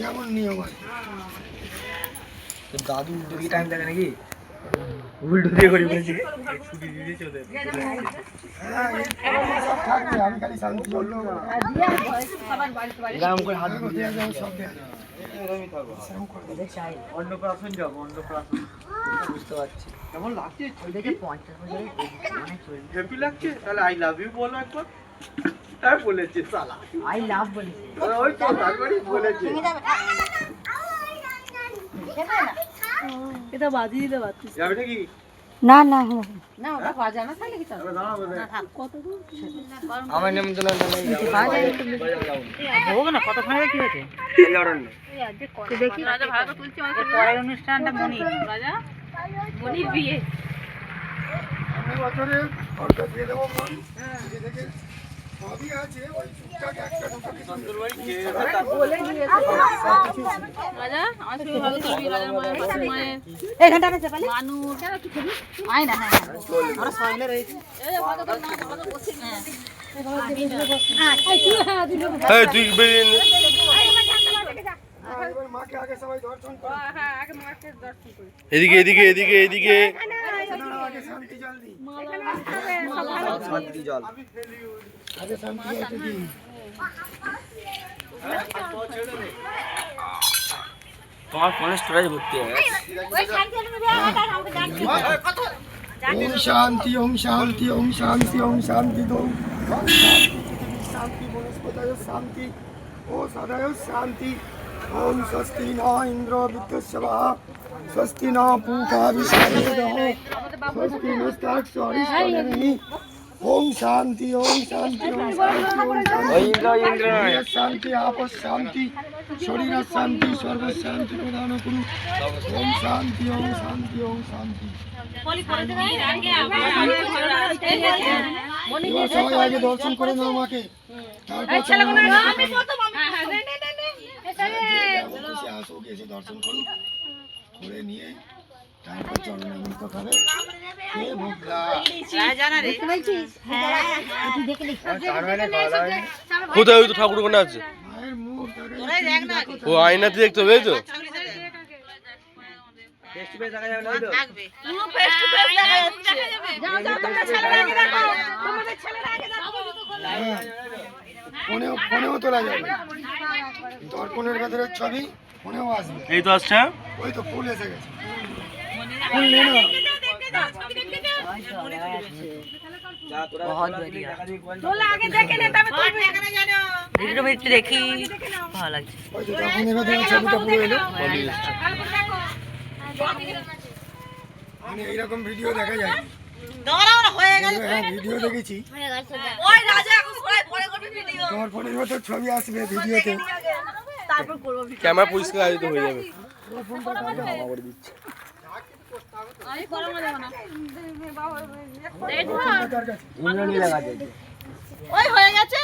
যেমন নিয়ম আছে। দাদু উল্টো দিকে টাইম লাগে নাকি? উল্টো দিয়ে করে বলেছে ছুটি দিয়েছে ওদের। সব থাকবে, আমি খালি শান্তি বললো এরকম করে হাত দিয়ে যাবো সব দেওয়া যাবে। অন্নপ্রাশন যাবো, অন্নপ্রাশন বুঝতে পারছি কেমন লাগছে। হ্যাপি লাগছে? তাহলে আই লাভ ইউ বলো একবার। তাই বলেছে সালা, আই লাভ বলেছে। ওই তো তারপরেই বলেছে। এটা বাজিয়ে দিতে পারতিস। যাবে নাকি? না না না ওটা বাজানো থাকে কি তাহলে? না থাক কত দূর? আমার নেমন্তন্ন হোক না কতক্ষণ কি হয়েছে? দেখি রাজা ভালো তুলছে আমাদের পরের অনুষ্ঠানটা মনি রাজা মনির বিয়ে। আমি বছরে খরচা দিয়ে দেবো মন দেখে সবই আছে। ওই টুকটাক একটা দুটো কিছু বলে দিয়েছে রাজা আমার ছবি ভালো তুলবি। রাজা মায়ের এখানটা আছে পালে মানুষ আয় না। হ্যাঁ আমরা সামনে রয়েছি। এই কত কত না কত বসে হ্যাঁ এই তুই বেরিয়ে নে। এবার মাকে আগে সবাই দর্শন করো। হ্যাঁ আগে মাকে দর্শন করি। এদিকে এদিকে এদিকে এদিকে আগে শান্তি জল দি। শান্তি জল আগে শান্তি জল দি। তোমার ফোনে স্টোরেজ ভর্তি হয়ে গেছে। ওম শান্তি ওম শান্তি ওম শান্তি ওম শান্তি ওম শান্তি বনস্পতয় শান্তি ও সদয় শান্তি। ওম স্বস্তি ন ইন্দ্র বিদ্যুৎসভা স্বস্তি ন পূষা বিশ্ববেদঃ স্বস্তি নস্তাক্ষো অরিষ্টনেমিঃ। ওম শান্তি ওম শান্তি ওম শান্তি ওম শান্তি শান্তি আপস শান্তি শরীর শান্তি সর্ব শান্তি প্রদান করু। ওম শান্তি ওম শান্তি ওম শান্তি। এবার সবাই আগে দর্শন করে নাও মাকে, তারপর আসুক এসে দর্শন করুক, করে নিয়ে তারপর চরণামৃত খাবে। কোথায় ওই তো ঠাকুর ওখানে আছে? মায়ের মুখ ও আয়নাতে দেখতে হবে এই তো। ফোনেও তোলা যাবে, দর্পণের ভেতরের ছবি ফোনেও আসবে। এই তো আসছে। ওই তো ফুল এসে গেছে, ফুল নে না। দেখি ভালো লাগছে। ওই তো দর্পণের ভেতরের ছবিটা পুরো এলো। মানে এইরকম ভিডিও দেখা যায়। হ্যাঁ ভিডিও দেখেছি, দর্পণের ভেতর ছবি আসবে ভিডিওতে। ক্যামেরা পরিষ্কার আয়োজিত হয়ে যাবে। ওই হয়ে গেছে